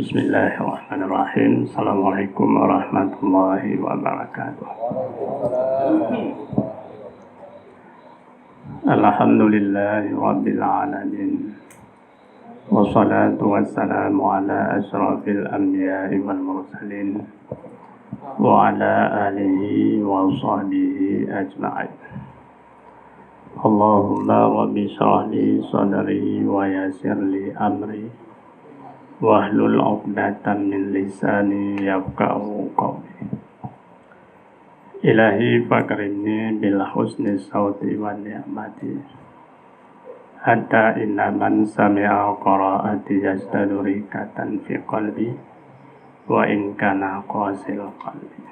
Bismillahirrahmanirrahim. Assalamualaikum warahmatullahi wabarakatuh. Alhamdulillahi rabbil alamin. Wassalatu wassalamu ala asyrafil anbiya'i wal mursalin wa ala alihi wa sahbihi ajma'in. Allahumma rabbi shrah li sadri wa yassir li amri wahlul 'uqdatam min lisani yafqahu qawli. Ilahi fakrimni bil husni sauti wal ni'mati hatta inna man sami'a qira'ati yastaduri katan fi qalbi wa in kana qasil qalbi.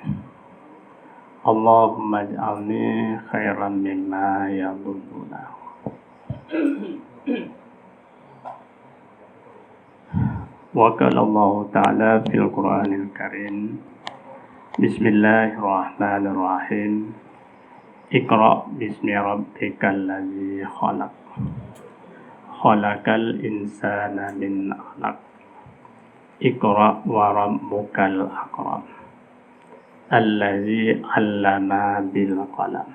Allahumma ij'alni khairan mimma yadhunnuna. Wa qala Allah Ta'ala fil Qur'anil Karim, Bismillahirrahmanirrahim. Iqra' bismi rabbikal ladzi khalaq. Khalaqal insana min 'alaq. Iqra' wa rabbukal akram. Alladzi 'allama bil qalam.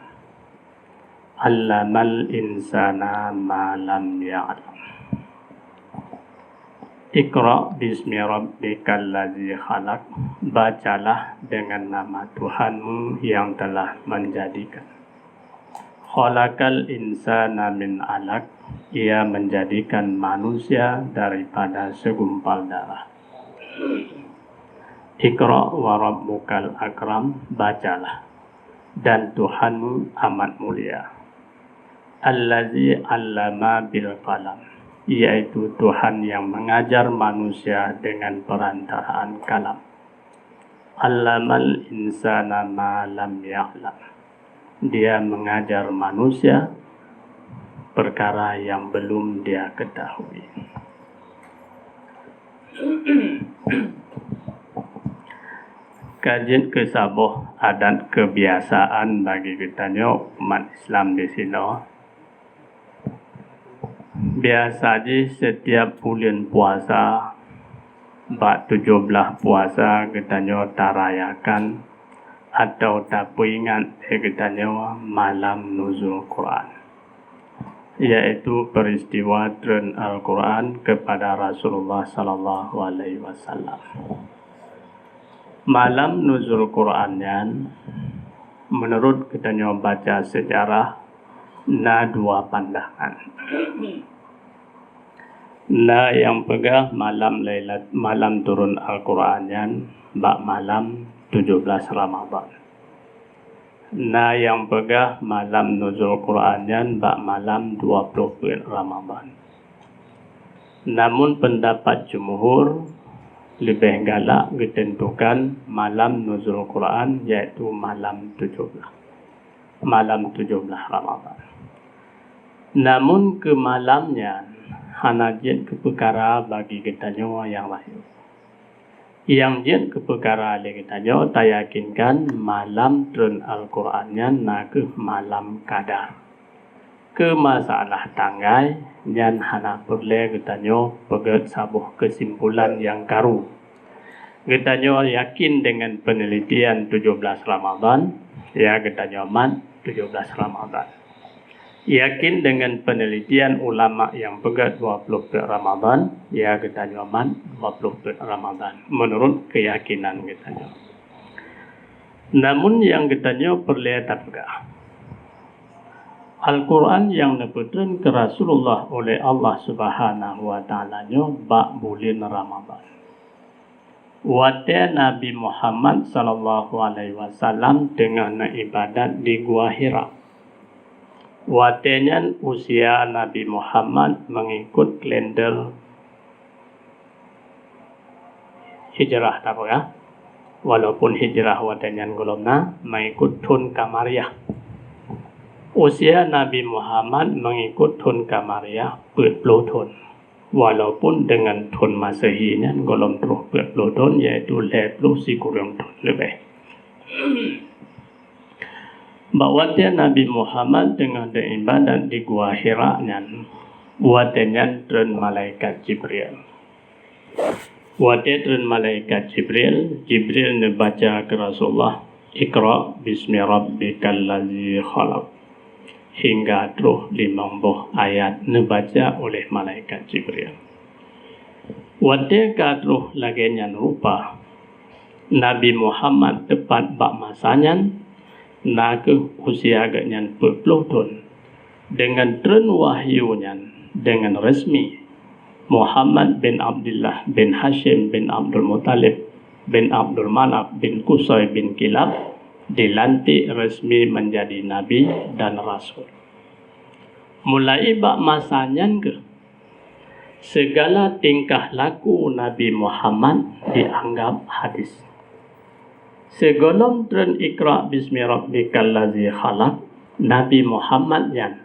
'Allamal insana ma lam ya'lam. Iqra' bismi rabbikal ladzi khalaq. Bacalah dengan nama Tuhanmu yang telah menjadikan. Khalaqal insana min 'alaq. Ia menjadikan manusia daripada segumpal darah. Iqra' wa rabbukal akram. Bacalah, dan Tuhanmu amat mulia. Alladzi 'allama bil qalam, yaitu Tuhan yang mengajar manusia dengan perantaraan kalam. 'Allamal insana ma lam ya'lam. Dia mengajar manusia perkara yang belum dia ketahui. Kajian kesabuh adat kebiasaan bagi kita umat Islam di sini. Biasa je setiap bulan puasa, bak 17 puasa kita tarayakan atau tak ingat kita malam nuzul Quran, yaitu peristiwa turun Al-Quran kepada Rasulullah Sallallahu Alaihi Wasallam. Malam nuzul Qurannya, menurut kita baca sejarah, na dua pandangan. Na yang pegang malam turun Al-Qurannya bak malam 17 Ramadan. Na yang pegang malam nuzul Qurannya bak malam 20 Ramadan. Namun pendapat jumhur lebih galak ditentukan malam nuzul Quran, yaitu malam 17 Ramadan. Namun ke malamnya hanajit ke perkara bagi kita yang lain. Yang jid ke perkara bagi kita tak yakinkan malam turun Al-Qurannya nak ke malam kadar. Ke masalah tanggai yang hana perlu kita pegat sabuh kesimpulan yang karu. Kita yakin dengan penelitian 17 Ramadan, ya kita mat 17 Ramadan. Yakin dengan penelitian ulama yang pegat 20 Ramadan, ya kita mat 20 Ramadan menurut keyakinan kita. Namun yang kita perlu tak pegang Al-Quran yang diputuskan ke Rasulullah oleh Allah Subhanahu wa Ta'ala bak bulan Ramadan. Wate Nabi Muhammad sallallahu alaihi wasallam dengan ibadat di Gua Hira. Watenya usia Nabi Muhammad mengikut kalender hijrah tak apa. Walaupun hijrah watenya golomna mengikut tun Kamariah. Usia Nabi Muhammad mengikut tun Kamariah 40 tahun. Walaupun dengan tun Masehinya golom 40 tahun, yaitu 50 kurang tahun lebih. Bahwatnya Nabi Muhammad dengan ibadat di Gua Hira-nya, watenya dan malaikat Jibril. Wadatun malaikat Jibril ne baca ke Rasulullah, Iqra bismi rabbikal ladzi khalaq, hingga terus 50 ayat ne baca oleh malaikat Jibril. Wadeka terus lagi nyan rupa Nabi Muhammad tepat bak masanya na ke usia agaknya 40 tahun dengan tren wahyunya dengan resmi Muhammad bin Abdullah bin Hashim bin Abdul Muttalib bin Abdul Manaf bin Qusay bin Kilab dilantik resmi menjadi Nabi dan Rasul. Mulai bak masanya ke segala tingkah laku Nabi Muhammad dianggap hadis. Segolong tren Iqra bismi rabbikal ladzi khalaq, Nabi Muhammad yang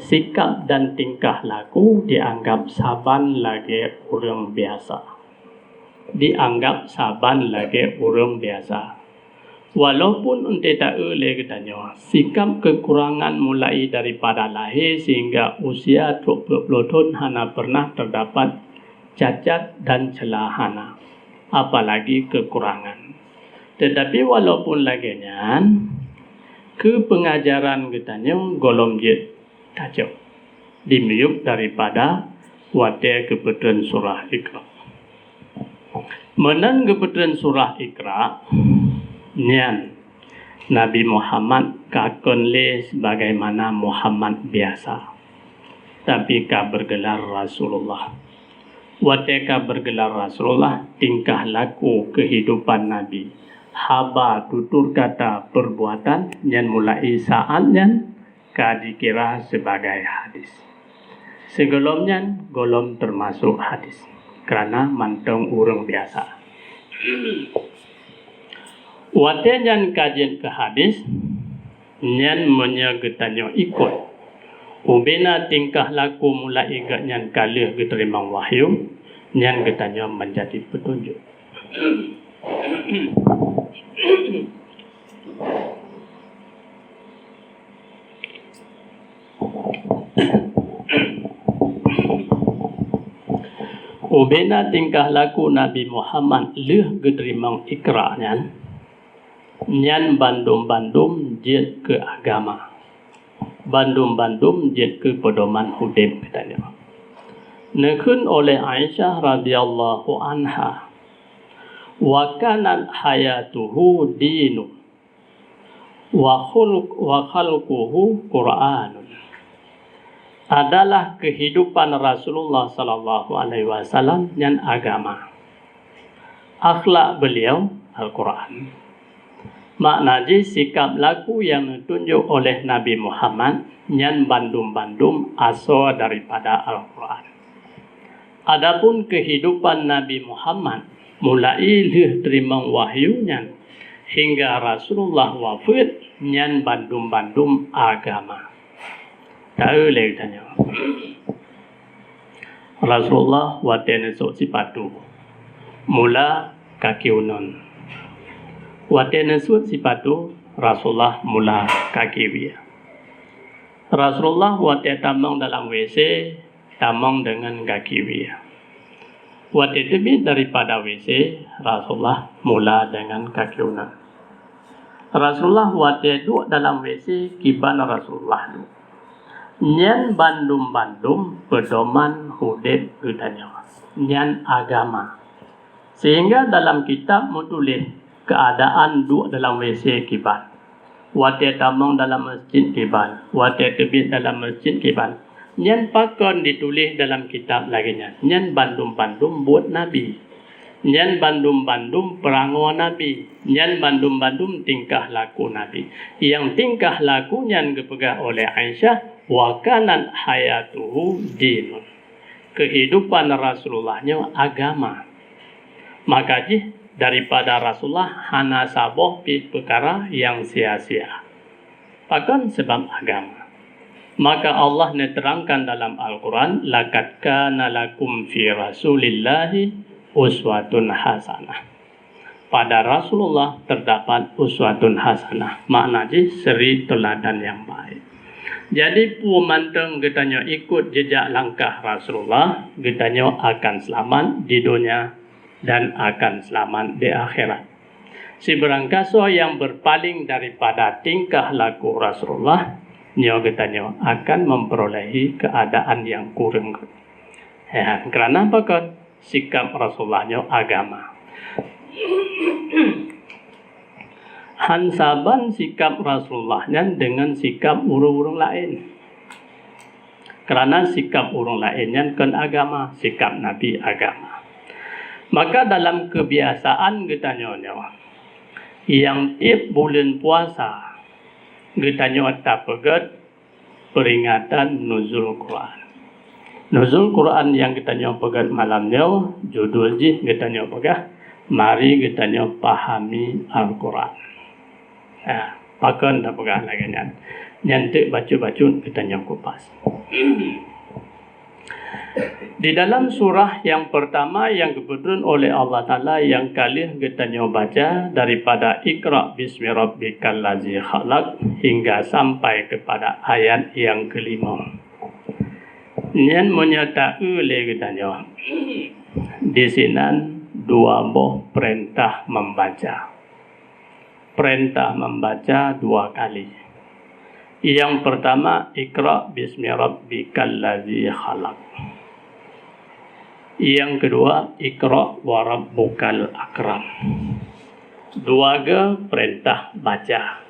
sikap dan tingkah laku dianggap saban lagi orang biasa. Dianggap saban lagi orang biasa. Walaupun ente tak boleh katanya, sikap kekurangan mulai daripada lahir sehingga usia 20 tahun hana pernah terdapat cacat dan celah hana, apalagi kekurangan. Tetapi walaupun laginya, ke pengajaran katanya golong jet tajuk dimiyuk daripada wadah kebetulan surah Iqra. Menan kebetulan surah Iqra nian Nabi Muhammad kakon le sebagaimana Muhammad biasa, tapi ka bergelar Rasulullah. Wadah ka bergelar Rasulullah, tingkah laku kehidupan Nabi, haba tutur kata perbuatan yang mulai saatnya ka dikira sebagai hadis. Sebelumnya golong termasuk hadis kerana mantong orang biasa. Watejan kajian ke hadis nyan menyegetanyo ikut ubena tingkah laku mulai nyan kalih keterima wahyu nyan getanyo menjadi petunjuk. Ubena tingkah laku Nabi Muhammad leh keterima Iqra nyan bandum-bandum jet ke agama, bandum-bandum jet ke pedoman hidup katanya. Nekun oleh Aisyah radhiyallahu anha, wa kanat hayatuhu dinu wa khalquhu Qur'anun. Adalah kehidupan Rasulullah sallallahu alaihi wasallam yang agama. Akhlak beliau Al-Quran. Maknanya sikap laku yang ditunjuk oleh Nabi Muhammad yang bandum-bandum asal daripada Al-Quran. Adapun kehidupan Nabi Muhammad mulai terima wahyunya hingga Rasulullah wafat yang bandum-bandum agama. Tak boleh tanya. Rasulullah watan esok sipatu mula kaki unon. Watan esok sipatu Rasulullah mula kaki dia. Rasulullah watan tamang dalam WC tamang dengan kaki dia. Watan terbit daripada WC Rasulullah mula dengan kaki unon. Rasulullah watan duduk dalam WC kiban Rasulullah duduk. Nyan bandum-bandum pedoman hudib katanya, nyan agama. Sehingga dalam kitab menulis keadaan duduk dalam WC kiban, wadah tamang dalam masjid kiban, wadah terbit dalam masjid kiban. Nyan pakon ditulis dalam kitab laginya, nyan bandum-bandum buat Nabi, nyan bandum-bandum perangai Nabi, nyan bandum-bandum tingkah laku Nabi. Yang tingkah laku nyan dipegang oleh Aisyah, wa kanat hayatuhu dinun. Kehidupan Rasulullahnya agama. Maka daripada Rasulullah hana saboh perkara yang sia-sia. Bahkan sebab agama. Maka Allah menerangkan dalam Al-Quran, laqad kana lakum fi Rasulillahi uswatun hasanah. Pada Rasulullah terdapat uswatun hasanah. Maknanya seri teladan yang baik. Jadi pemantang katanya ikut jejak langkah Rasulullah, katanya akan selamat di dunia dan akan selamat di akhirat. Si berangkaso yang berpaling daripada tingkah laku Rasulullah, nyo getanyo akan memperolehi keadaan yang kurang. Ya, kerana apa kan? Sikap Rasulullah nyo agama. Hansaban sikap Rasulullahnya dengan sikap urung-urung lain. Kerana sikap urung lainnya kan agama, sikap Nabi agama. Maka dalam kebiasaan getanyo yang tiap bulan puasa getanyo tak pegat peringatan nuzul Quran. Nuzul Quran yang getanyo pegat malamnya judul ji getanyo pegat mari getanyo pahami Al-Quran. Pakan tak pegat lagi nyan. Nyantik baca-baca getanyo kupas. Di dalam surah yang pertama yang kebetulan oleh Allah Ta'ala yang kali getanyo baca daripada Iqra bismi rabbikal ladzi khalaq hingga sampai kepada ayat yang kelima. Nyan menyatakan oleh getanyo di sinan dua buah perintah membaca. Perintah membaca dua kali. Yang pertama, Iqra bismi rabbikal ladzi khalaq. Yang kedua, Iqra wa rabbukal akram. Dua perintah baca.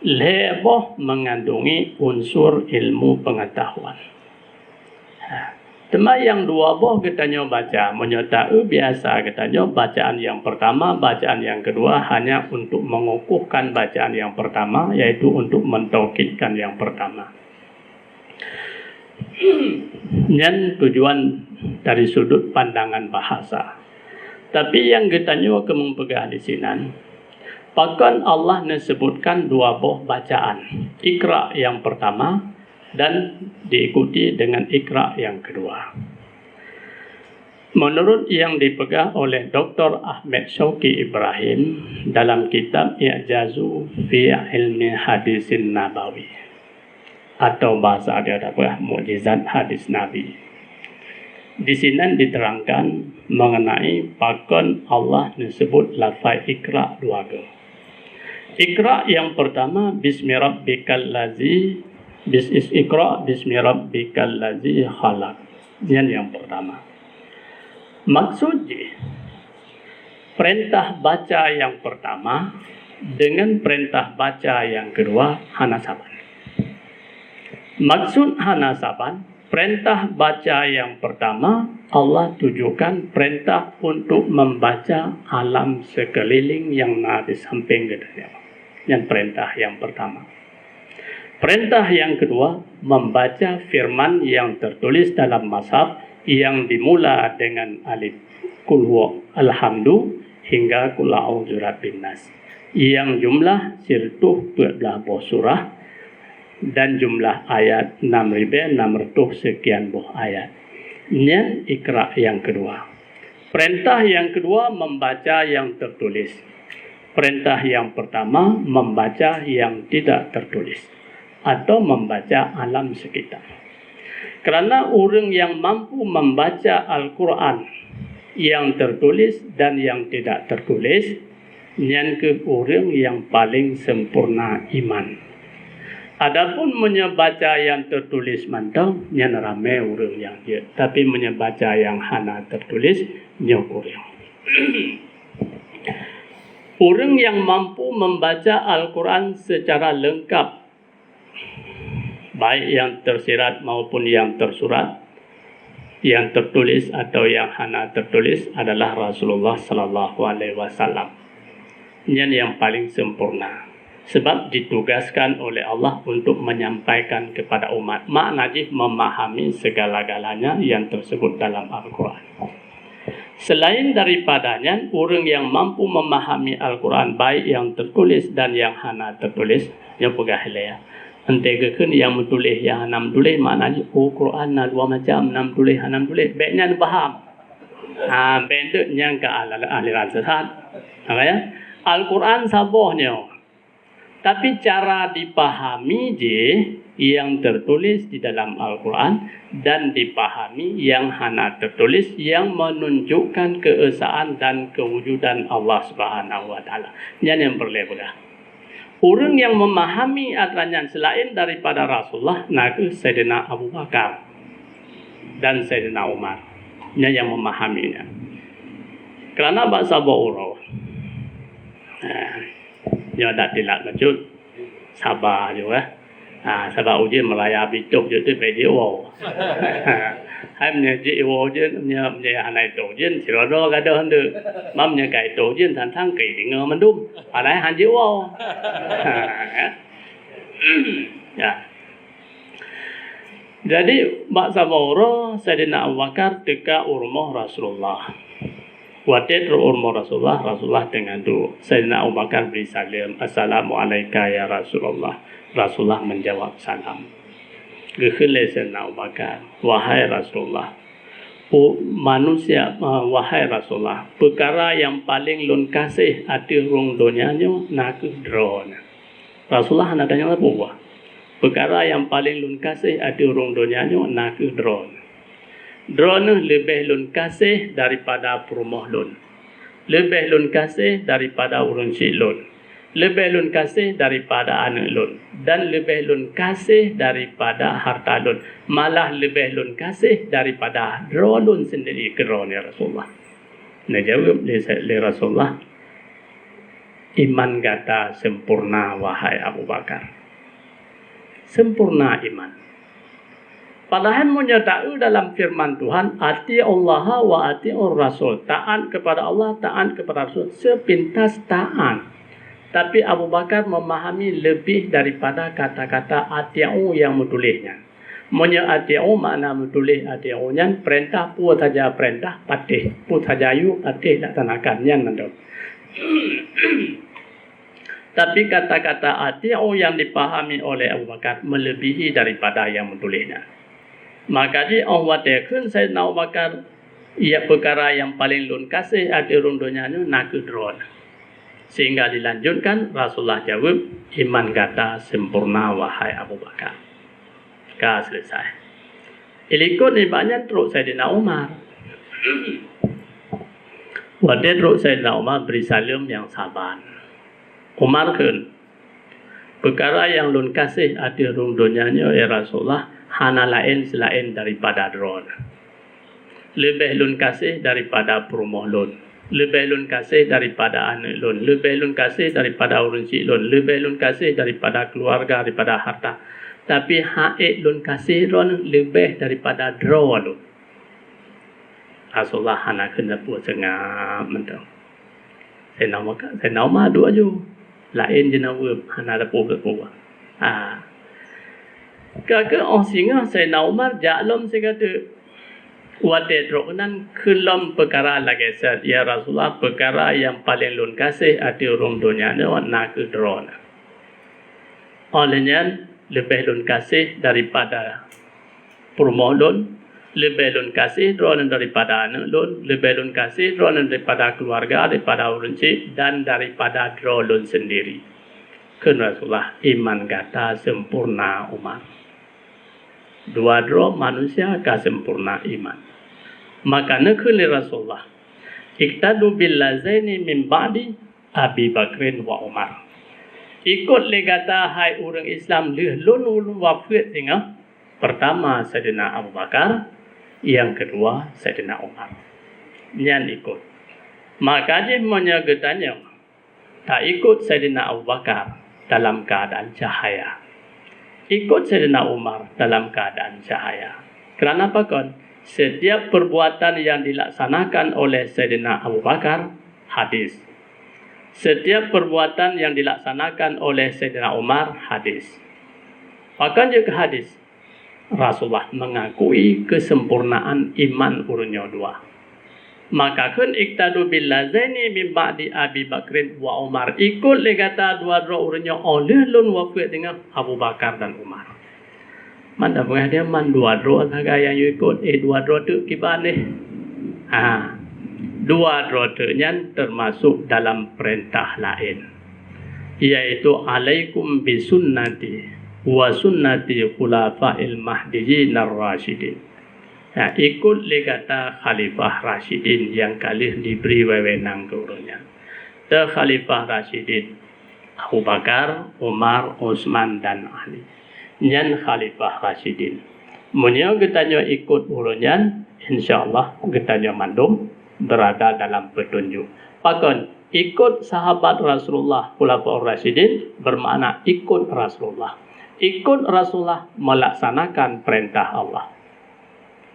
Leboh mengandungi unsur ilmu pengetahuan. Tema yang dua boh getanyo baca menyertai biasa getanyo bacaan yang pertama, bacaan yang kedua hanya untuk mengukuhkan bacaan yang pertama, yaitu untuk mentaukidkan yang pertama. Dan tujuan dari sudut pandangan bahasa. Tapi yang getanyo kemempegah di sini, bahkan Allah disebutkan dua boh bacaan. Iqra yang pertama dan diikuti dengan Iqra yang kedua. Menurut yang dipegang oleh Dr. Ahmad Syauqi Ibrahim dalam kitab I'jazu fi Ilmi Hadisin Nabawi atau bahasa dia apa Mukjizat Hadis Nabi. Di sini diterangkan mengenai pakon Allah disebut lafaz Iqra dua kali. Iqra yang pertama bismi rabbikal ladzi Iqra bismi rabbikal ladzi khalaq. Yang pertama. Maksudnya perintah baca yang pertama dengan perintah baca yang kedua hanasaban. Maksud hanasaban, perintah baca yang pertama Allah tujukan perintah untuk membaca alam sekeliling yang ada di samping kita. Yang perintah yang pertama. Perintah yang kedua, membaca firman yang tertulis dalam mashaf yang dimula dengan alif kul huwa alhamdu hingga kul a'udzu birabbin nas. Yang jumlah 112 surah dan jumlah ayat 6.600 sekian buah ayat. Ini Iqra yang kedua. Perintah yang kedua membaca yang tertulis. Perintah yang pertama membaca yang tidak tertulis atau membaca alam sekitar. Kerana orang yang mampu membaca Al-Quran yang tertulis dan yang tidak tertulis, yang ke orang yang paling sempurna iman. Adapun menyebaca yang tertulis mantau, yang ramai orang yang dia. Tapi menyebaca yang hana tertulis, yang orang. Orang yang mampu membaca Al-Quran secara lengkap, baik yang tersirat maupun yang tersurat, yang tertulis atau yang hana tertulis adalah Rasulullah Sallallahu Alaihi Wasallam. Yang paling sempurna. Sebab ditugaskan oleh Allah untuk menyampaikan kepada umat. Maknanya memahami segala-galanya yang tersebut dalam Al-Quran. Selain daripadanya, orang yang mampu memahami Al-Quran baik yang tertulis dan yang hana tertulis, yang pegah hilaya. Entahkan yang menulis, yang hanam tulis, maknanya, Quran na dua macam, hanam tulis, hanam tulis. Baiknya faham. Benda yang ke aliran sesat. Ya? Al-Quran sabohnya. Tapi cara dipahami je yang tertulis di dalam Al-Quran dan dipahami yang hana tertulis yang menunjukkan keesaan dan kewujudan Allah Subhanahu wa taala. Yang berlebihan. Orang yang memahami aturan selain daripada Rasulullah naku Sayyidina Abu Bakar dan Sayyidina Umar. Yang memahaminya. Kerana bahasa Ba'urah. Dia tak tilak lanjut. Sabar juga. Sabar ujian melaya bituk je tu pergi wow. Hai menyaji wow je menyaji anai tu ujian sirodo kada hendak. Mam menyakai tu ujian tantang kai dengar mendum. Anai hanji wow. Ya. Jadi bahasa Ba'urah Sayyidina Abu Bakar teka urmah Rasulullah. Watit rumah Rasulullah dengan tu Sayyidina Abu Bakar beri salam, Assalamualaikum ya Rasulullah. Rasulullah menjawab salam. Gekhile Sayyidina Abu Bakar, wahai Rasulullah. Manusia, wahai Rasulullah, perkara yang paling lun kasih hati rung dunianya nak drone. Rasulullah nak tanya apa buah? Perkara yang paling lun kasih hati rung dunianya nak drone. Drone lebih lun kasih daripada perumah lun. Lebih lun kasih daripada urun cik lun. Lebih lun kasih daripada anak lun. Dan lebih lun kasih daripada harta lun. Malah lebih lun kasih daripada drone lun sendiri ke drone ya Rasulullah. Nah jawab oleh Rasulullah. Iman kata sempurna wahai Abu Bakar. Sempurna iman. Padahal menyatakan dalam firman Tuhan, ati Allah wa ati Rasul. Taat kepada Allah, taat kepada Rasul. Sepintas taat. Tapi Abu Bakar memahami lebih daripada kata-kata ati'u yang menulisnya. Monya ati'u makna menulis ati'u-nya, perintah pun saja perintah, patih. Pun saja yu, patih laksanakan. Yang mandok. Tapi kata-kata ati'u yang dipahami oleh Abu Bakar melebihi daripada yang menulisnya. Maka dia Allah tekun Sayyidina Abu Bakar ia perkara yang paling lun kasih ada rundonya nak drone. Sehingga dilanjutkan Rasulullah jawab iman kata sempurna wahai Abu Bakar. Ka selesai. Ilikut ni banyak teruk Sayyidina Umar. Wadah teruk Sayyidina Umar beri salam yang sabar. Umar kun perkara yang lun kasih ada rundonya ya Rasulullah. Hana lain selain daripada drone. Lebih lun kasih daripada perumah lun. Lebih lun kasih daripada anak lun. Lebih lun kasih daripada urun cik lun. Lebih lun kasih daripada keluarga, daripada harta. Tapi haid lun kasih drone lebih daripada drone lun. Rasulullah hana kena buat sengap mentang. Saya nama dua je. Lain je nama hana ada buat. Kakak orang singa Sayyidina Umar jalam saya kata wadah dronan kelam perkara lagi saat ya Rasulullah perkara yang paling lun kasih hati orang dunia ni nak drone. Olehnya lebih lun kasih daripada perumah lun, lebih lun kasih drone daripada anak lun, lebih lun kasih drone daripada keluarga, daripada orang cik dan daripada drone lun sendiri. Kerana Rasulullah iman kata sempurna Umar. Dua roh manusia akan sempurna iman. Maka nekuli Rasulullah. Iktadu bil lazaini min ba'di Abi Bakrin wa Umar. Ikut legata hai orang Islam lun wafat tinggal. Pertama Sayyidina Abu Bakar, yang kedua Sayyidina Umar. Yang ikut. Maka dia menyagetanya tak ikut Sayyidina Abu Bakar dalam keadaan cahaya. Ikut Sayyidina Umar dalam keadaan cahaya. Kerana apa kan? Setiap perbuatan yang dilaksanakan oleh Sayyidina Abu Bakar, hadis. Setiap perbuatan yang dilaksanakan oleh Sayyidina Umar, hadis. Bahkan juga hadis. Rasulullah mengakui kesempurnaan iman urunnya dua. Maka kun iktadu bil lazaini min ba'di Abi Bakrin wa Umar. Ikut legata dua urunnya oleh lun wafat dengan Abu Bakar dan Umar. Mana boleh dia man dua naga yang ikut dua tu kiban ni. Dua tu nya termasuk dalam perintah lain. yaitu alaikum bisunnati wa sunnati khulafa'il mahdiyyin ar-rasyidin. Nah, ikut kata Khalifah Rasyidin yang kali diberi wewenang turunnya. The Khalifah Rasyidin Abu Bakar, Umar, Utsman dan Ali. Nyan Khalifah Rasyidin. Munyo getanyo ikut ulunyan, insyaallah getanyo mandum berada dalam petunjuk. Pakon ikut sahabat Rasulullah Khulafaur Rasyidin bermakna ikut Rasulullah. Ikut Rasulullah melaksanakan perintah Allah.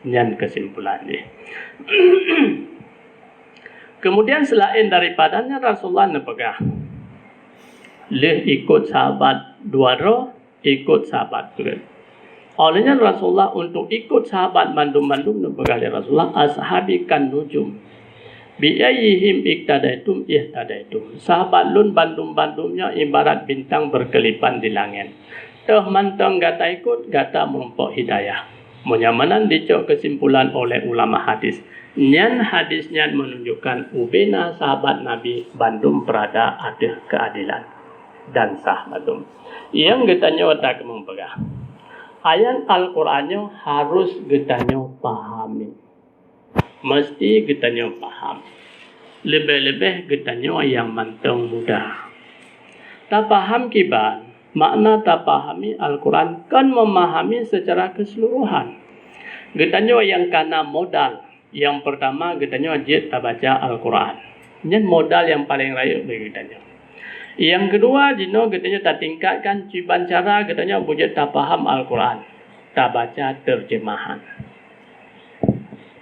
Nyan kesimpulannya. Kemudian selain daripadanya Rasulullah nepegah leh ikut sahabat duaro, ikut sahabat turun. Olehnya Rasulullah untuk ikut sahabat bandum-bandum nepegah Rasulullah ashabi kan nujum. Bi ayyihim iktadaitum ihtadaitum. Sahabat lun bandum-bandumnya ibarat bintang berkelipan di langit. Teh mantang gata ikut, gata merumpok hidayah. Menyamanan dicok kesimpulan oleh ulama hadis. Nyan hadisnya menunjukkan ubena sahabat Nabi bandum berada ada keadilan dan sah bandum. Yang getanya watak mempegah. Ayat Al-Qur'annya harus getanya pahami. Mesti getanya paham. Lebih-lebih getanya yang mantang muda. Tak paham kiban. Makna tak pahami Al-Quran kan memahami secara keseluruhan. Getanyo yang karena modal. Yang pertama getanyo ajit tak baca Al-Quran. Ini modal yang paling raya bagi getanyo. Yang kedua dino getanyo tak tingkatkan ciban cara getanyo bujut tak paham Al-Quran. Tak baca terjemahan.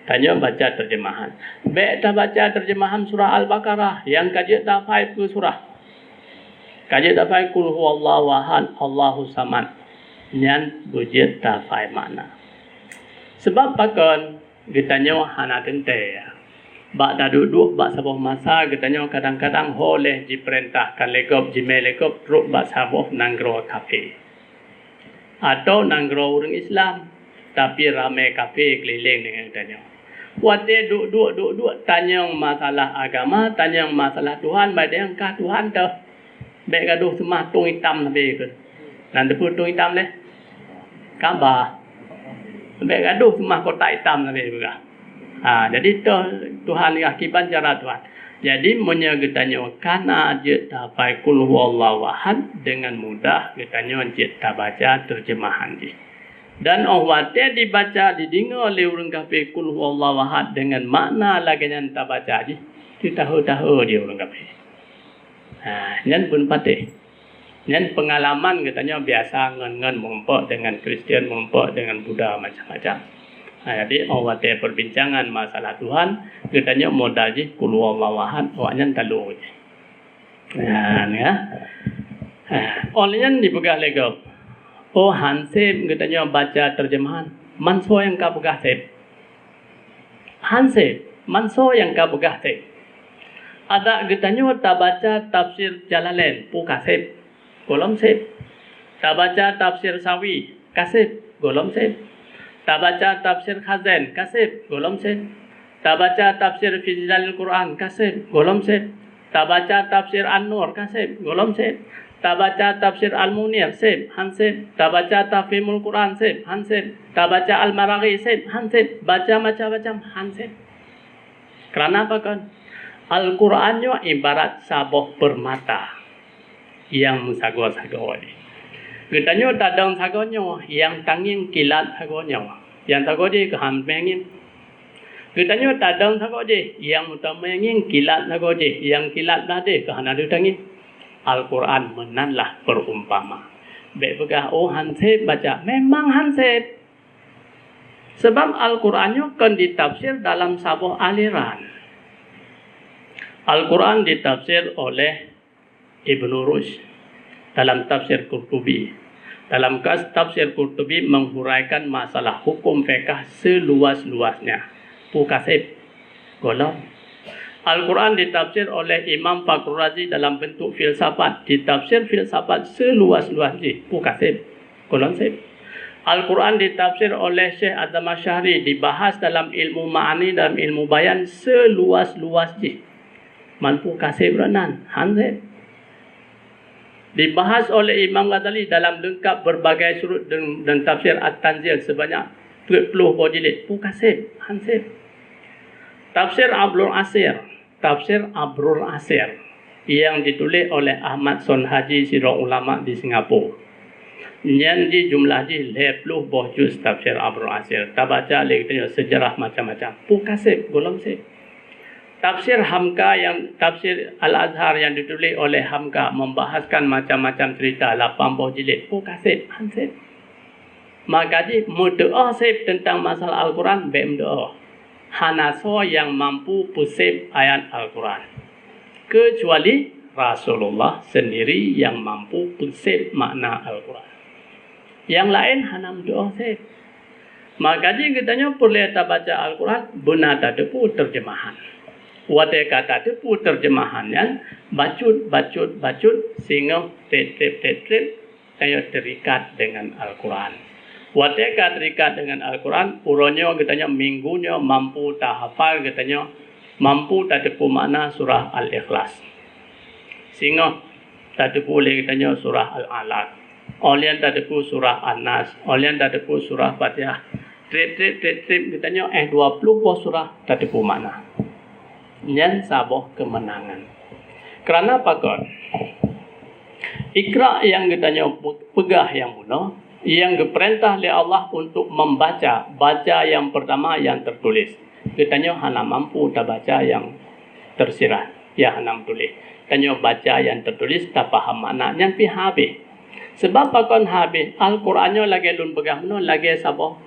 Tanyo baca terjemahan. Baik tak baca terjemahan surah Al-Baqarah yang kajian tak faham ke surah. Kajian tak faham kul huwallahu ahad Allahu samad. Nyan bujit tak faham makna. Sebab pakon getanyo hana tente ya. Bak dah duduk bak sabuh masa getanyo kadang-kadang boleh diperintahkan lekop jimelekop ruk bak sabuh nanggro kafe. Atau nanggro orang Islam tapi ramai kafe keliling dengan getanyo. Wate duduk tanya masalah agama, tanya masalah Tuhan, badang kah Tuhan tu. Baik gaduh semah tung hitam lebih ke. Nanti pun tung hitam leh. Kabar. Baik gaduh semah kota hitam lebih juga. Jadi Tuhan akibat cara Tuhan. Jadi menyegetanya karena je dapat kul huwallahu ahad dengan mudah getanya je tak baca terjemahan dia. Dan wate dibaca didengar oleh orang kafir kul huwallahu ahad dengan makna lagi yang tak baca dia. Tahu dia orang kafir. Nyan pun patih. Nyan pengalaman katanya biasa ngen mengumpul dengan Kristian, mengumpul dengan Buddha macam-macam. Jadi awat perbincangan masalah Tuhan, katanya modal je kul huwallahu ahad, awaknya talu je. Ya. Olehnya dipegah lego. Oh Hansip katanya baca terjemahan. Manso yang kau pegah sip. Hansip, manso yang kau pegah sip. Ada getanyo tak baca tafsir Jalalain, pu kasep, golom sep. Tak baca tafsir Sawi, kasep, golom sep. Tak baca tafsir Khazan, kasep, golom sep. Tak baca tafsir Fizalil Quran, kasep, golom sep. Tak baca tafsir An-Nur, kasep, golom sep. Tak baca tafsir Al-Munir, sep, hansep. Tak baca Tafhimul Quran, sep, hansep. Tak baca Al-Maraghi, sep, hansep. Baca macam-macam, hansep. Kerana apa kan? Al-Qurannya ibarat sabuh permata yang sago-sago ni. Getanyo tadang sagonyo yang tanging kilat sagonyo. Yang sago dia kehampengin. Getanyo tadang sago dia yang utamanya kilat sago dia. Yang kilat dah dia kehana dia tanging. Al-Quran menanlah perumpama. Baik pegah hansip baca. Memang hansip. Sebab Al-Qurannya kan ditafsir dalam sabuh aliran. Al-Quran ditafsir oleh Ibnu Rushd dalam tafsir Qurtubi. Dalam tafsir Qurtubi menghuraikan masalah hukum fiqh seluas-luasnya. Pukasib, golong. Al-Quran ditafsir oleh Imam Fakhrul Razi dalam bentuk filsafat. Ditafsir filsafat seluas-luasnya. Pukasib, golong sib. Al-Quran ditafsir oleh Syekh Azam Asy'ari. Dibahas dalam ilmu ma'ani, dalam ilmu bayan seluas-luasnya. Mampu kasih beranan, hansip. Dibahas oleh Imam Ghazali dalam lengkap berbagai sudut dan tafsir At-Tanzil sebanyak 30 buah jilid. Pukasib, hansib. Tafsir Abrul Asir yang ditulis oleh Ahmad Son Haji Sirah Ulama di Singapura. Yang di jumlah di 20 buah juz tafsir Abrul Asir. Tak baca lagi sejarah macam-macam. Pukasib, golong sib. Tafsir Hamka tafsir Al-Azhar yang ditulis oleh Hamka membahaskan macam-macam cerita 80 jilid. Kasib, hansib. Maka berdoa sib tentang masalah Al-Quran, berdoa. Hanaso yang mampu pusib ayat Al-Quran. Kecuali Rasulullah sendiri yang mampu pusib makna Al-Quran. Yang lain hanam doa sib. Maka katanya boleh tak baca Al-Quran, benar tak depu terjemahan. Wadai kata itu terjemahannya bacut sehingga trip saya terikat dengan Al-Quran. Wadai kata terikat dengan Al-Quran, uronyo katanya minggunya mampu tak hafal katanya mampu tak depu makna surah Al-Ikhlas. Sehingga tak depu lagi katanya surah Al-Alaq. Olian tak depu surah An-Nas. Olian tak depu surah Fatihah. Trip katanya 20 buah surah tak depu makna. Yang saboh kemenangan. Kerana apa kon? Ikra yang katanya pegah yang muno, yang diperintah oleh Allah untuk membaca, baca yang pertama yang tertulis. Katanya hana mampu tak baca yang tersirat, ya hana tulis. Katanya baca yang tertulis tak faham maknanya pi habis. Sebab apa kon habis? Al-Qurannya lagi lun pegah muno, lagi saboh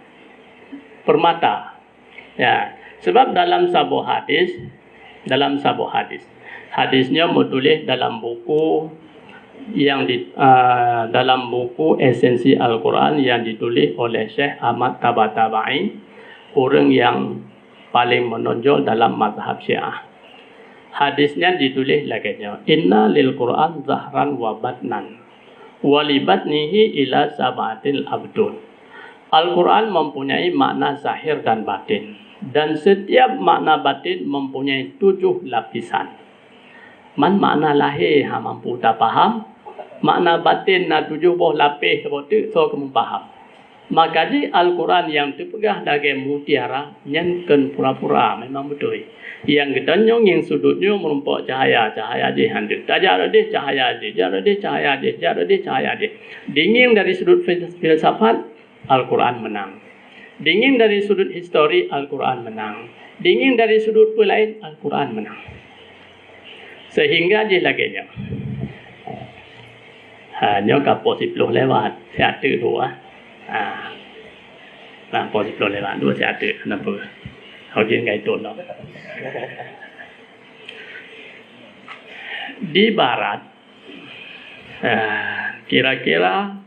permata. Ya, sebab dalam saboh hadis. Hadisnya menulis dalam buku yang dalam buku Esensi Al-Quran yang ditulis oleh Syekh Ahmad Tabatabai, orang yang paling menonjol dalam mazhab Syiah. Hadisnya ditulis lagi, Inna lil Quran zahran wa batnan wa li batnihi ila sab'atil abdun. Al-Quran mempunyai makna zahir dan batin. Dan setiap makna batin mempunyai 7 lapisan. Makna lahir mampu tak faham. Makna batin na 7 buah lapis seperti so kamu faham. Maka Al-Quran yang terpegah dari mutiara yang ken pura-pura memang betul. Yang katanya yang sudutnya merumpak cahaya di handuk. Tajak ada cahaya di. Dingin dari sudut filsafat, Al-Quran menang. Dingin dari sudut histori, Al-Quran menang. Dingin dari sudut lain, Al-Quran menang. Sehingga dia lagi hanya kapal 10 lewat, siapa dua. Kapal 10 lewat, dua siapa, kenapa? Kau dia enggak itu lah. Di barat, kira-kira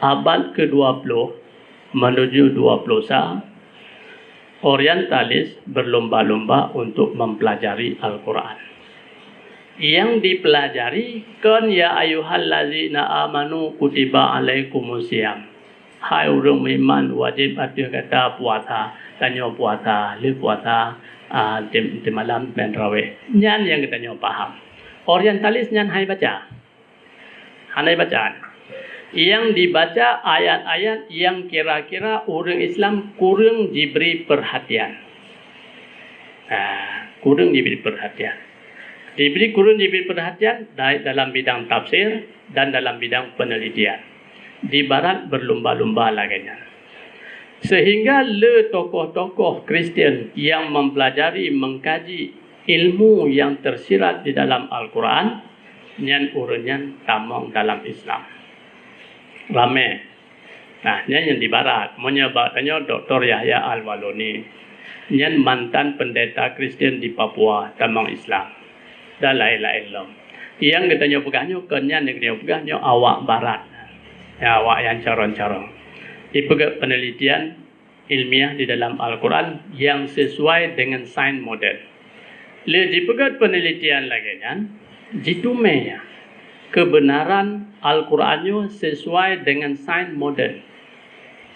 abad ke-20 menuju 21, orientalis berlomba-lomba untuk mempelajari Al-Quran. Yang dipelajari kan ya ayyuhallazina amanu kutiba alaikumusiyam. Hai orang beriman wajib ada kata puasa, tanya puasa, le puasa di malam dan raweh. Nyan yang katanya paham. Orientalis nyan hai baca. Hanai bacaan. Yang dibaca ayat-ayat yang kira-kira orang Islam kurang diberi perhatian. Kurang diberi perhatian. Kurang diberi perhatian dalam bidang tafsir dan dalam bidang penelitian. Di barat berlomba-lomba lagi. Sehingga tokoh-tokoh Kristian yang mempelajari, mengkaji ilmu yang tersirat di dalam Al-Quran, nyan urunan tamang dalam Islam. Ramai. Yang di barat. Menyebabkannya Dr. Yahya Al-Waluni. Yang mantan pendeta Kristian di Papua, tamang Islam. Dan lain-lain lah. Yang katanya pegahnya, kenyan yang katanya pegahnya awak barat. Ya, awak yang corong-corong. Dipegang penelitian ilmiah di dalam Al-Quran yang sesuai dengan sains modern. Dipegang penelitian lagi kan, jitumenya. Kebenaran Al-Qurannya sesuai dengan sains modern.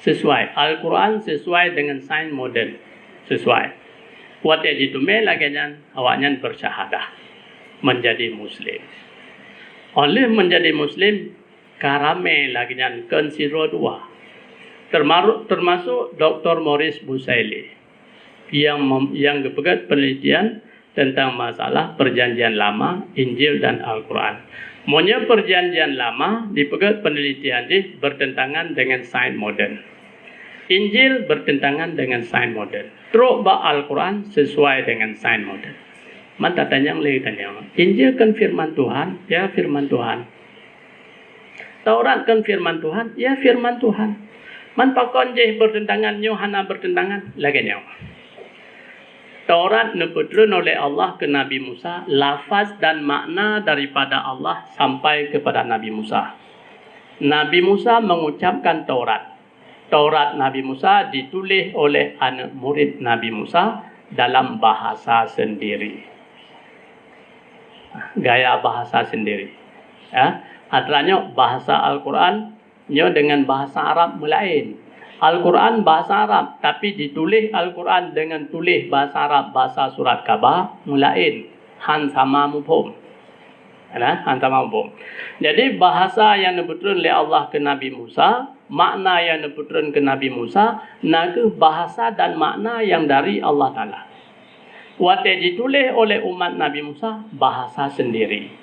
Sesuai. Al-Quran sesuai dengan sains modern. Sesuai. Waktu jitumnya lagi kan, awaknya bersyahadah menjadi Muslim. Oleh menjadi Muslim, karame lagi nyan konsiro dua. Termasuk Dr. Maurice Bucaille yang berpegat penelitian tentang masalah perjanjian lama, Injil dan Al-Quran. Monya perjanjian lama dipegat penelitian ini bertentangan dengan sains moden. Injil bertentangan dengan sains moden. Teruk Al-Quran sesuai dengan sains moden. Manta tanya lagi tanya. Injil kan firman Tuhan, ya firman Tuhan. Taurat kan firman Tuhan, ya firman Tuhan. Man pakon je bertentangan, Yohana bertentangan, lagi nyawa. Taurat diputerun oleh Allah ke Nabi Musa, lafaz dan makna daripada Allah sampai kepada Nabi Musa. Nabi Musa mengucapkan Taurat. Taurat Nabi Musa ditulis oleh anak murid Nabi Musa dalam bahasa sendiri. Gaya bahasa sendiri. Ya, antaranya bahasa Al-Quran dengan bahasa Arab mulain. Al-Quran bahasa Arab, tapi ditulis Al-Quran dengan tulis bahasa Arab, bahasa surat Kaabah mulain. Han sama mupum. Han sama mupum. Jadi bahasa yang diputerun oleh Allah ke Nabi Musa, makna yang diputerun ke Nabi Musa, naga bahasa dan makna yang dari Allah Ta'ala. Waktu ditulis oleh umat Nabi Musa, bahasa sendiri.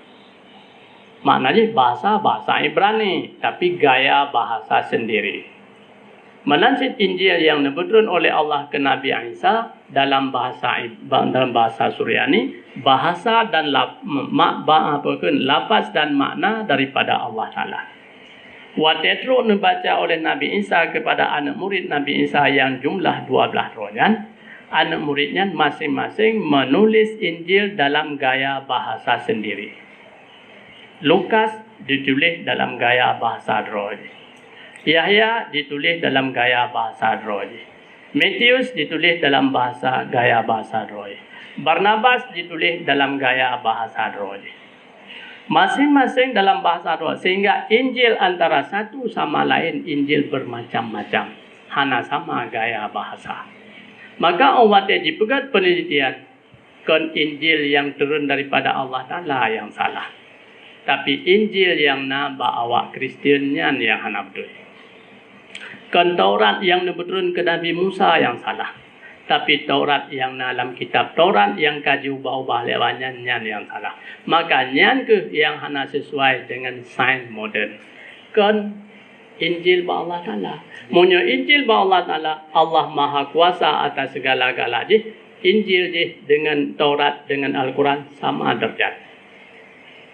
Maknanya bahasa Ibrani, tapi gaya bahasa sendiri. Menansit Injil yang diputerun oleh Allah ke Nabi Isa dalam bahasa Suryani, bahasa dan lafaz dan makna daripada Allah Ta'ala. Waktu itu dibaca oleh Nabi Isa kepada anak murid Nabi Isa yang jumlah 12 rojan, anak muridnya masing-masing menulis Injil dalam gaya bahasa sendiri. Lukas ditulis dalam gaya bahasa Roh. Yahya ditulis dalam gaya bahasa Roh. Matius ditulis dalam gaya bahasa Roh. Barnabas ditulis dalam gaya bahasa Roh. Masing-masing dalam bahasa Roh, sehingga Injil antara satu sama lain Injil bermacam-macam, hana sama gaya bahasa. Maka awak dipegat penelitian kan Injil yang turun daripada Allah Ta'ala yang salah. Tapi Injil yang naba awak Kristiannya yang hana betul. Kan Taurat yang diturun ke Nabi Musa yang salah. Tapi Taurat yang dalam kitab Taurat yang kaji ubah-ubah lewatnya yang salah. Maka ke yang hana sesuai dengan sains moden. Kan Injil ba Allah Ta'ala. Munyo Injil ba Allah Ta'ala, Allah Maha Kuasa atas segala-gala je. Injil je dengan Taurat, dengan Al-Quran sama derajat.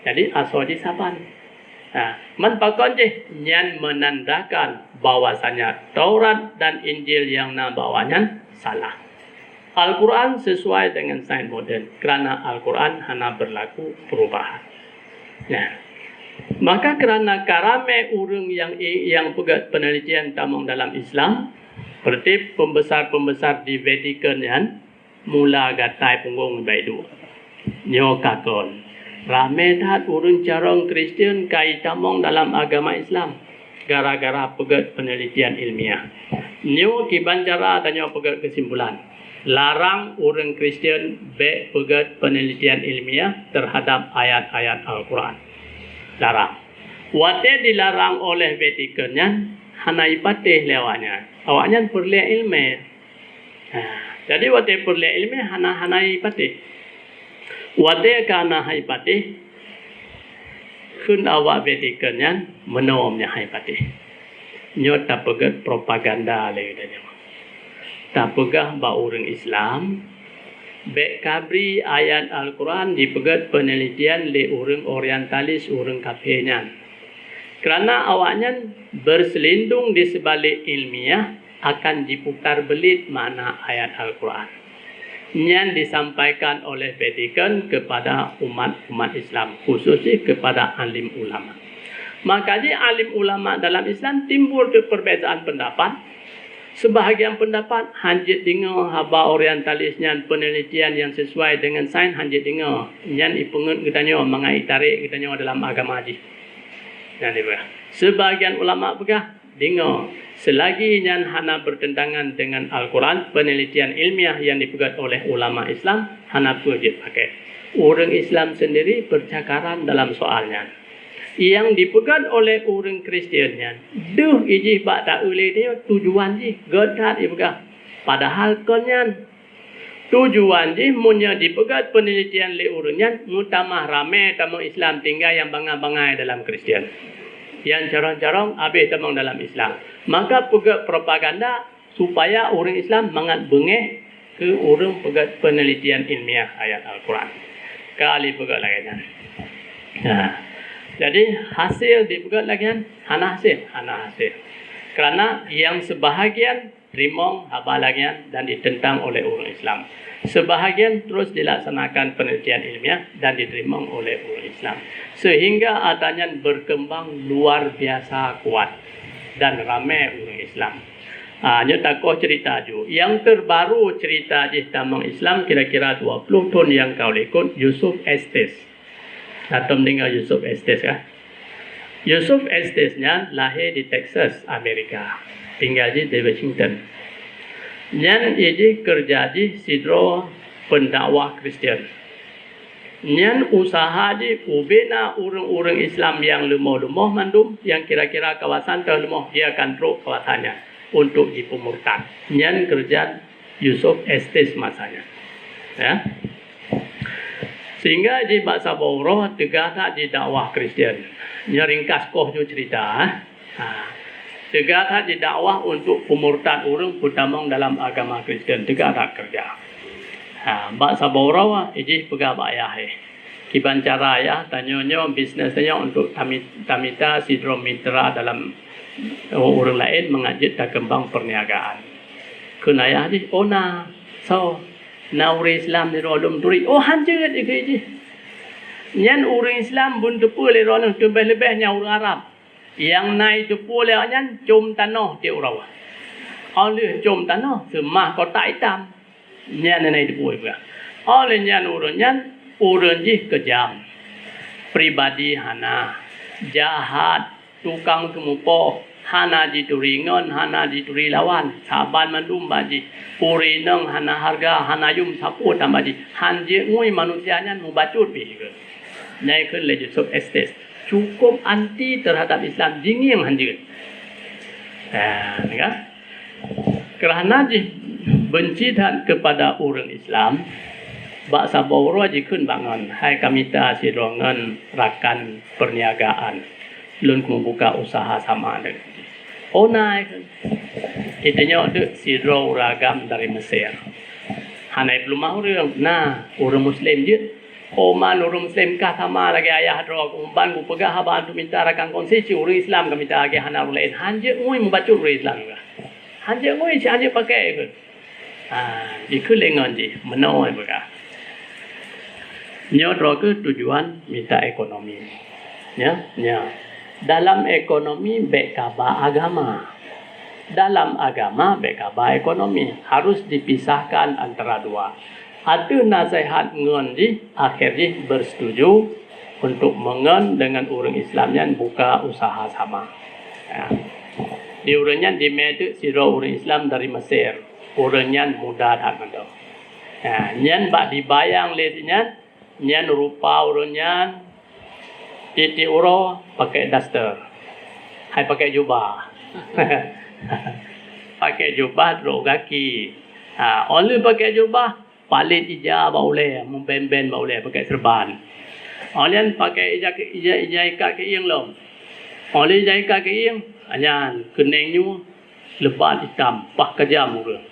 Jadi asal di saban. Menpakon je yang menandakan bahwasanya Taurat dan Injil yang nabawanya salah. Al-Quran sesuai dengan sains moden. Kerana Al-Quran hanya berlaku perubahan. Maka kerana karame orang yang pegat penelitian tamang dalam Islam, seperti pembesar-pembesar di Vatikan yang mula gatai punggung baidu. Nyo kakon. Rame tat orang carong Kristian kai tamang dalam agama Islam. Gara-gara pegat penelitian ilmiah. Nyo kibancara tanya pegat kesimpulan. Larang orang Kristian pegat penelitian ilmiah terhadap ayat-ayat Al-Quran. Larang. Waktu dilarang oleh Vatikannya, hana ipatih lewatnya. Awaknya perlu ilmu. Jadi waktu perlu ilmu, hana ipatih. Waktu karena ipatih, kun awak Vatikannya menomnya ipatih. Nyot tak pegat propaganda lagi dah. Tak pegah ba orang Islam. Bek kabri ayat Al-Quran dipegat penelitian le orang orientalis, orang kafirnya. Kerana awaknya berselindung di sebalik ilmiah akan diputar belit makna ayat Al-Quran. Yang disampaikan oleh Vatikan kepada umat Islam, khususnya kepada alim ulama. Makanya alim ulama dalam Islam timbul perbezaan pendapat. Sebahagian pendapat hanjit dengar haba orientalisnya penelitian yang sesuai dengan sains hanjit dengar. Yang ipungut katanya mengai tarik katanya dalam agama haji. Sebahagian ulama pegah dengar selagi yang hana bertentangan dengan Al-Quran, penelitian ilmiah yang dipegat oleh ulama Islam hana pergi pakai. Orang Islam sendiri bercakaran dalam soalnya. yang dipegang oleh orang Kristiannya. Duh iji bak tak boleh dia tujuan ji gedat dipegang. Padahal konyan tujuan ji munya dipegang penelitian le urunyan mutamah rame tamu Islam tinggal yang bangai-bangai dalam Kristian. Yang corong-corong habis tamang dalam Islam. Maka pegang propaganda supaya orang Islam mangat bengeh ke orang pegang penelitian ilmiah ayat Al-Quran. Kali pegang lagi kan. Nah, jadi hasil dipegang lagi kan hana hasil. Kerana yang sebahagian terima habalagian dan ditentang oleh orang Islam. Sebahagian terus dilaksanakan penelitian ilmiah dan diterima oleh orang Islam. Sehingga adanya berkembang luar biasa kuat dan ramai orang Islam. Hanya takoh cerita ju. Yang terbaru cerita di tamang Islam kira-kira 20 tahun yang kau lekut Yusuf Estes. Atau mendengar Yusuf Estes kan? Yusuf Estesnya lahir di Texas, Amerika. Tinggal di Washington. Yang ia kerja di sidro pendakwah Kristian. Yang usaha di ubena orang-orang Islam yang lemah-lemah mandum, yang kira-kira kawasan terlemah, dia akan teruk kawasannya untuk dipemurtad. Yang kerja Yusuf Estes masanya. Ya. Sehingga di bahasa Bawro tegak tak di dakwah Kristian. Ringkas koh ju cerita. Tegak tak di dakwah untuk pemurtad orang pertama dalam agama Kristian. Tegak tak kerja. Bahasa Bawro iji pegah bayah. Kiban cara ya tanya-nya bisnesnya untuk tamita sidro mitra dalam orang lain mengajak tak kembang perniagaan. Kenaya di ona. So Nauri Islam ni rolum turi. Oh hancur je ke. Nyan orang Islam pun tepu le rolum lebih-lebihnya orang Arab. Yang naik tepu le nyan cum tanah dia orang. Oleh cum tanah semah kota hitam. Nyan naik tepu juga. Oleh nyan orang je kejam. Pribadi hana jahat, tukang temupo, hana dituringan, hana dituri lawan, saban mandum baji, puri neng hana harga, hana yum sapu tambah ji, hanje ngui manusianya mubacut begitu. Nyai kun le Yusuf Estes cukup anti terhadap Islam jinggi yang hanjir. Kan? Kerana ji benci dan kepada orang Islam, bahasa Bawro ji kun bangun, hai kami ta sirongan rakan perniagaan, lun membuka usaha sama dengan. Oh naik, itunya ada sidro ragam dari Mesir. Hanai belum mahu orang, nah orang Muslim je. Oman orang Muslim kah sama lagi ayah drog umban ku pegah haban tu minta rakan konsesi orang Islam kami minta lagi hana orang lain. Hanje ngui membaca orang Islam juga. Hanje ngui si hanje pakai ke. Ikut lengan je, menawai pegah. Nyo drog ke tujuan minta ekonomi. Ya. Dalam ekonomi bekaba agama. Dalam agama bekaba ekonomi. Harus dipisahkan antara dua. Ada nasihat ngan di akhirnya bersetuju untuk mengan dengan orang Islam yang buka usaha sama. Di orangnya di medu siro orang Islam dari Mesir. Orangnya muda dan mandau. Nyan bak dibayang lesinya, nyan rupa orangnya Titi uro pakai daster. Hai pakai jubah. Pakai jubah drog kaki. Only pakai jubah, palit ija baule, memben-ben baule pakai serban. Only pakai ija kaki yang lom. Only ija kaki yang anyan keningnya lebat hitam, pak kejam orang.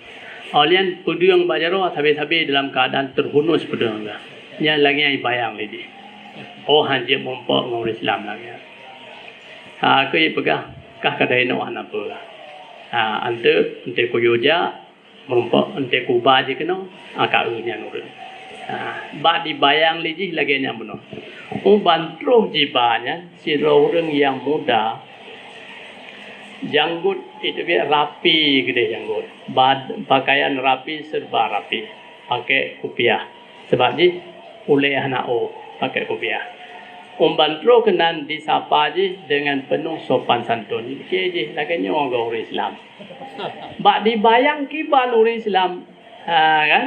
Only pedang bajaro sabi-sabi dalam keadaan terhunus pedang. Yang lagi yang bayang lagi. Oh hanya mempak orang Islam lagi. Aku ini pegah kah kadai nak apa? Ante kuyoja mempak ante kubah je kena. Akak ini orang. Bak dibayang lagi yang benar. Bantruh jibanya si orang yang muda. Janggut itu dia rapi gede janggut. Pakaian rapi serba rapi. Pakai kopiah. Sebab ni oleh anak pakai kopiah. Bantro kenan disapa je dengan penuh sopan santun. Ke je laganya orang Islam. Bak dibayang kiban orang Islam. Kan?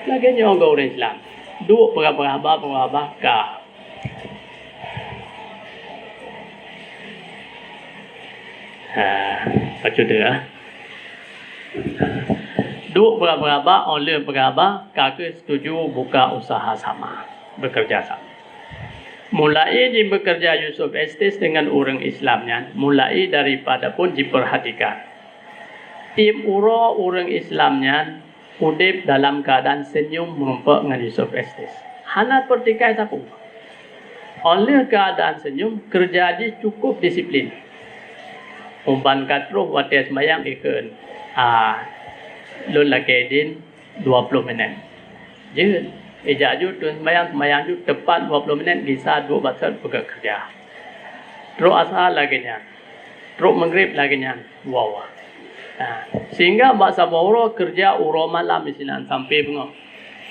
Laganya orang Islam. Duk peraba kah. Baca dia. Duk beraba-raba oleh beraba, kakak setuju buka usaha sama, bekerja sama. Mulai bekerja Yusuf Estes dengan orang Islamnya, mulai daripada pun diperhatikan. Tim orang Islamnya udip dalam keadaan senyum merumpak dengan Yusuf Estes. Hana pertikai sapu. Oleh keadaan senyum, kerja dia cukup disiplin. Umpan katruh wates mayang ikun. Lun laki din 20 minit. Jadi, ejak ju tu mayang ju tepat 20 minit bisa 2 basat bekerja. Terus asal lagi nya. Terus maghrib lagi nya. Wow. Sehingga bahasa Bawro kerja uro malam isinan sampai bunga.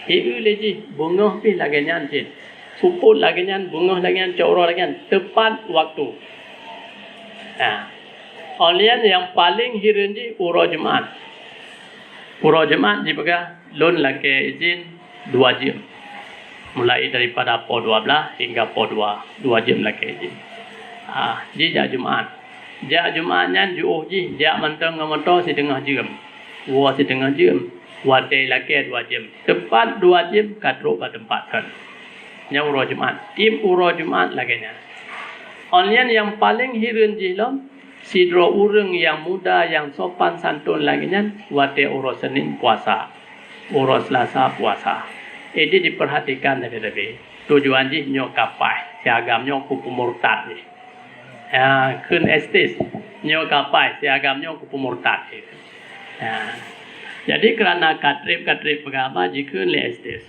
Iu lagi bunga pi lagi nya cit. Suput lagi nya bunga lagi nya coro lagi nya tepat waktu. Olian yang paling hirenji uro Jumaat. Uro Jumaat dipegang lun laki izin 2 jam. Mulai daripada pukul 12 hingga pukul 2 jam laki izin. Jak Jumaat. Jak Jumaatnya juuh ji, jak mentang ngomoto setengah jam. Wa setengah jam. Wate laki 2 jam. Tepat 2 jam katruk pada tempat kan. Yang uro Jumaat. Tim uro Jumaat lagi nya. Olian yang paling hirenji lom. Sidro urang yang muda, yang sopan santun lagi nya, wate uro Senin puasa, uro Selasa puasa. Ini diperhatikan lebih-lebih. Tujuan ji nyok kapai, siagam nyok kupu murtad ni. Kun estis nyok kapai, siagam nyok kupu murtad. Jadi kerana katrip pegama jikun le estis.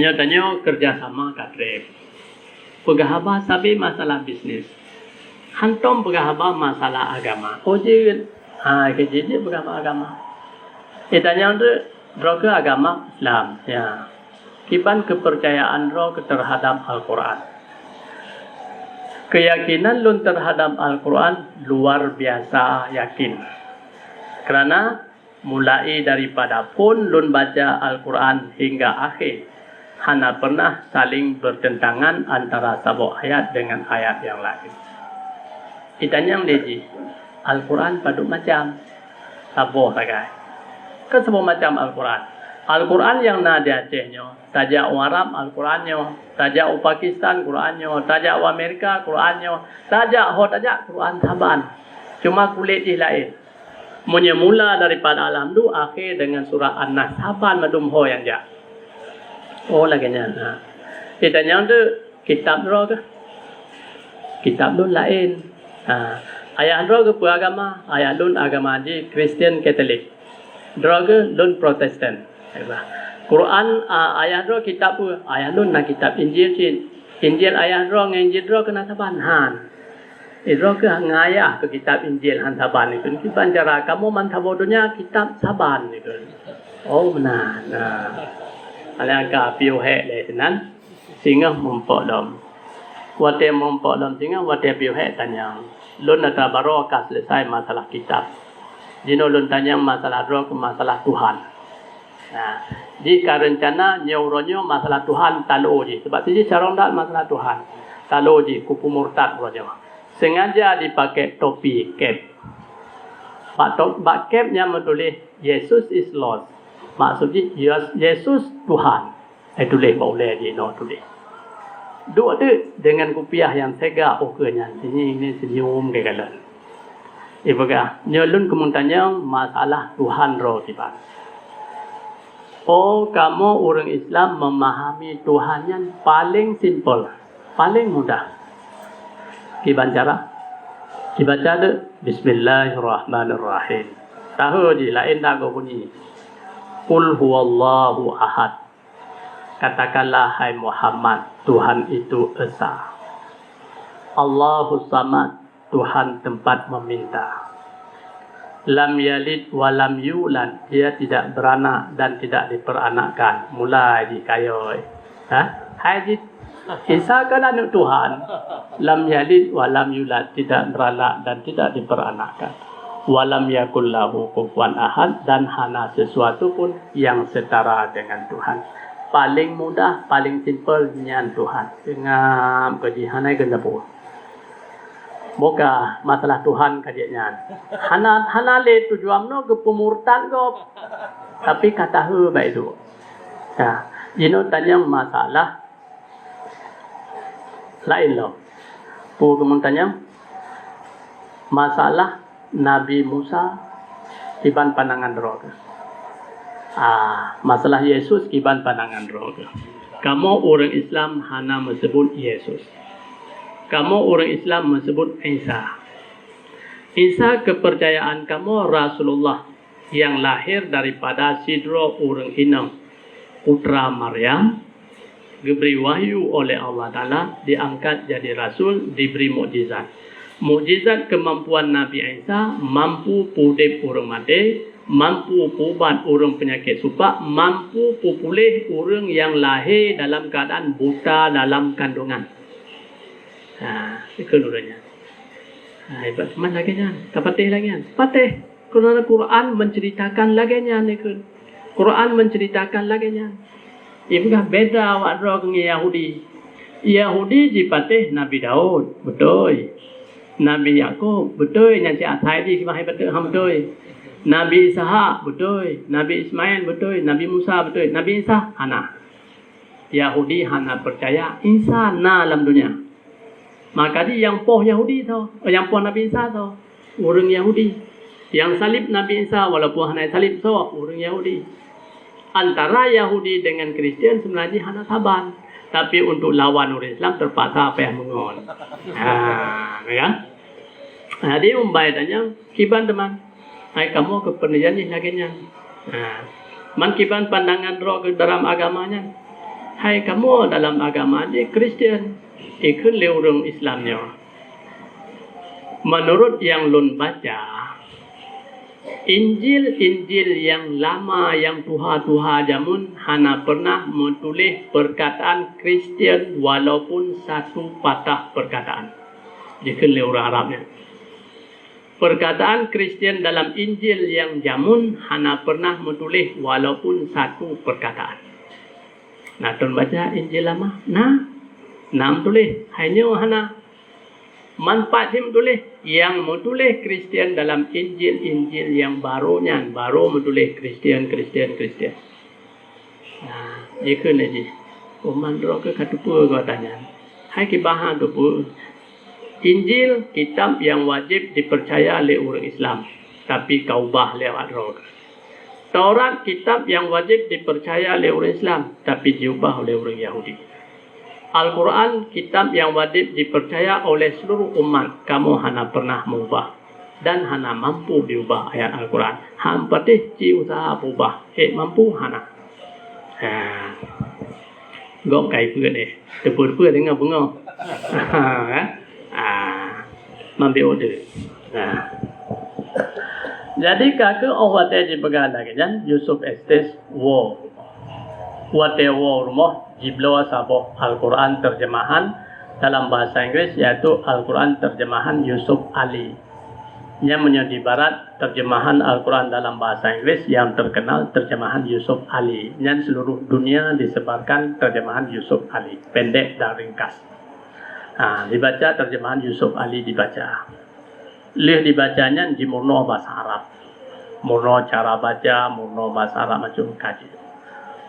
Nyatanya kerjasama katrip. Pegahaba sabi masalah bisnis. Hantom pegahaba masalah agama. Oje kejiji pegahaba agama. Itanya tu droga agama Islam. Ya. Kipan kepercayaan roh terhadap Al-Quran. Keyakinan lun terhadap Al-Quran luar biasa yakin. Kerana mulai daripada pun lun baca Al-Quran hingga akhir, hana pernah saling bertentangan antara satu ayat dengan ayat yang lain. Itanya yang leji, Al-Quran paduk macam saboh sagai. Kan saboh macam Al-Quran. Al-Quran yang nadi Acehnya, tajak Arab Al-Qurannya, tajak Pakistan Qurannya, tajak Amerika Qurannya, tajak Quran Saban. Cuma kulit di lain. Mula daripada Alhamdu akhir dengan surah An-Nas Saban madum ho yang jak. Oh lagi nya. Itanya tu kitab roh ke? Kitab tu lain. Ayah droga agama, ayah lun agama di Kristen Katolik. Droga lun Protestan. Quran ayah droga kitab pu, ayah lun na kitab Injil cin. Injil ayah droga Injil droga na saban han. Droga ngayah ke kitab Injil han saban itu. Kipan cara kamu mantabo dunia kitab saban itu. Oh benar. Alangkah piu he le tenan sehingga mempok dom. Wate mempok dom sehingga wate piu he tanya. Lun ada baru akan selesai masalah kitab. Jino lun tanya masalah roh ke masalah Tuhan. Jika rencana nyauronyo masalah Tuhan talo ji. Sebab tu carong dak masalah Tuhan. Talo ji kupu murtad ronyo. Sengaja dipakai topi cap. Bak capnya menulis Yesus is Lord. Maksudnya Yesus Tuhan. Tulis boleh ji no tulis. Dua tu dengan kupiah yang sega okenya ini senyum ke kalan. Ibaga nyolun kemuntanya masalah Tuhan roh tiba. Oh kamu orang Islam memahami Tuhan yang paling simple, paling mudah. Kiban cara? Dibaca tu Bismillahirrahmanirrahim. Tahu je lain tak kau bunyi. Qul huwallahu ahad. Katakanlah hai Muhammad, Tuhan itu esa. Allahus samad, Tuhan tempat meminta. Lam yalid wa lam yulad, dia tidak beranak dan tidak diperanakkan. Mulai dikayoi. Hai di Isa kan anak Tuhan. Lam yalid wa lam yulad, tidak beranak dan tidak diperanakkan. Walam yakul lahu kufuwan ahad, dan hana sesuatu pun yang setara dengan Tuhan. Paling mudah, paling simple nyan Tuhan. Ngam keji hanai gendapu. Boka masalah Tuhan kajiannya. Hana le tujuan no ke pemurtad go. Tapi kata he baik itu. Ya, jino tanya masalah lain loh. Pu kemun tanya masalah Nabi Musa kiban pandangan roh. Masalah Yesus kiban pandangan roh. Kamu orang Islam hana menyebut Yesus. Kamu orang Islam menyebut Isa. Isa kepercayaan kamu Rasulullah yang lahir daripada sidro orang Hinam, putra Maryam, diberi wahyu oleh Allah Ta'ala, diangkat jadi Rasul, diberi mukjizat. Mukjizat kemampuan Nabi Isa, mampu pudip orang mati, mampu pubat orang penyakit supak, mampu pulih orang yang lahir dalam keadaan buta dalam kandungan. Itu dulunya. Hebat mana lagi nya? Kapatih lagi nya. Patih. Kerana Quran menceritakan lagi nya ni kun. Quran menceritakan lagi nya. Ibulah beda awak roh dengan Yahudi. Yahudi dipatih Nabi Daud, betul. Nabi Yakub, betul. Yang si Athai di kemah betul, betul. Nabi Ishak, betul. Nabi Ismail, betul. Nabi Musa, betul. Nabi Isa, hana. Yahudi hana percaya Isa na dalam dunia. Maka dia yang poh Yahudi tau, yang poh Nabi Isa tau, orang Yahudi. Yang salib Nabi Isa walaupun hana salib tau, orang Yahudi. Antara Yahudi dengan Kristian sebenarnya hana saban, tapi untuk lawan orang Islam terpaksa apa yang mengon. Ya. Jadi umbai tanya, kiban teman, hai kamu ke pendidikan ni laginya. Man kiban pandangan roh ke dalam agamanya. Hai kamu dalam agama dia Kristian. Ikut orang Islamnya. Menurut yang lun baca, Injil yang lama yang tuha jamun hana pernah menulis perkataan Kristian walaupun satu patah perkataan. Ikut orang Arabnya. Perkataan Kristian dalam Injil yang jamun hana pernah menulis walaupun satu perkataan. Nah, tuan baca Injil lama. Nam tulis hanya hana manfaat sim tulis yang menulis Kristian dalam Injil yang barunya baru menulis Kristian. Jika lagi uman roh ke katupu kau tanya hai kibahan tu pu Injil kitab yang wajib dipercaya oleh orang Islam tapi kau ubah lewat roh. Taurat kitab yang wajib dipercaya oleh orang Islam tapi diubah oleh orang Yahudi. Al-Quran kitab yang wajib dipercaya oleh seluruh umat. Kamu hana pernah mengubah dan hana mampu diubah ayat Al-Quran. Hampatih ci usaha ubah. Mampu hana. Gok kai pưa ni. Tepur dengan bunga. Mampu order. Jadi kakak awak tadi pegang lagi kan Yusuf Estes war. Wate war rumah Jiblawa Saboh Al-Quran terjemahan dalam bahasa Inggris yaitu Al-Quran terjemahan Yusuf Ali. Yang menjadi barat terjemahan Al-Quran dalam bahasa Inggris yang terkenal terjemahan Yusuf Ali. Yang seluruh dunia disebarkan terjemahan Yusuf Ali. Pendek dan ringkas. Dibaca terjemahan Yusuf Ali dibaca. Lih dibacanya di murno bahasa Arab. Murno cara baca, murno bahasa Arab macam kaji.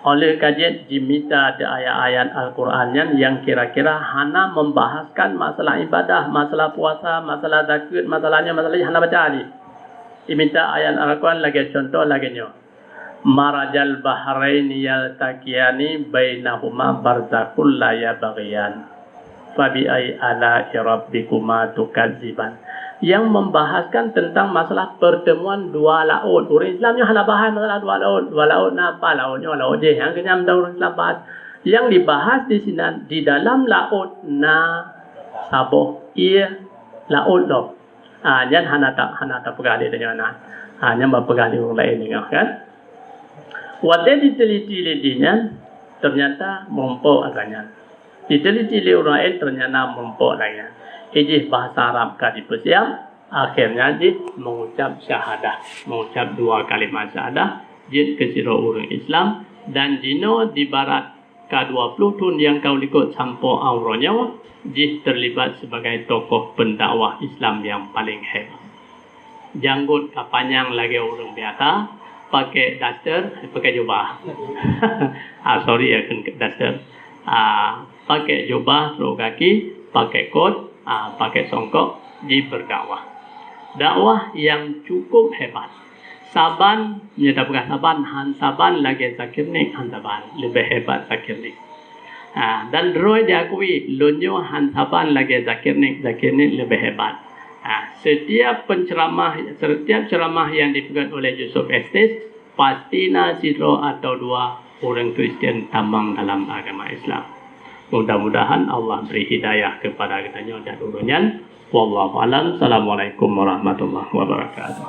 Oleh kajian diminta ada ayat-ayat Al-Quran yang kira-kira hana membahaskan masalah ibadah, masalah puasa, masalah zakat, masalahnya hana baca ni. Diminta ayat Al-Quran lagi contoh lagi nyo. Marajal bahrain yaltaqiyani bainahuma barzakul la yabghiyan. Fabi ay ala rabbikuma tukadziban. Yang membahaskan tentang masalah pertemuan dua laut. Orang Islamnya hanya bahas masalah dua laut. Dua laut apa? Lautnya laut je. Yang kenyam dah orang Islam bahas. Yang dibahas di sini di dalam laut Saboh. Ia laut loh. Jangan hana tak pegali dengan hanya berpegali orang lain dengan kan. Wadah diteliti-telitinya ternyata merumpuk agaknya. Diteliti orang lain ternyata merumpuk lagi. Ijih bahasa Arab kah dipersiap. Akhirnya dia mengucap syahadah. Mengucap dua kalimat syahadah. Dia kesiro orang Islam. Dan dino di barat ke-20 tahun yang kau ikut sampo auronya, Jih terlibat sebagai tokoh pendakwah Islam yang paling hebat. Janggut panjang lagi orang biasa, pakai daster, pakai jubah. Sorry ya, kan daster. Pakai jubah, seluruh kaki, pakai kot, pakai songkok, Jih berdakwah. Dakwah yang cukup hebat. Saban, menyatakan Saban, Han Saban lagi Zakir Nik, Han Saban. Lebih hebat Zakir Nik. Dan Roy diakui, Lunyo Han Saban lagi Zakir Nik lebih hebat. Setiap ceramah yang dipegang oleh Yusuf Estes, pastinya siro atau dua orang Kristen tambang dalam agama Islam. Mudah-mudahan Allah beri hidayah kepada kitanya dan urunyan. Wallahu a'lam. Assalamualaikum warahmatullahi wabarakatuh.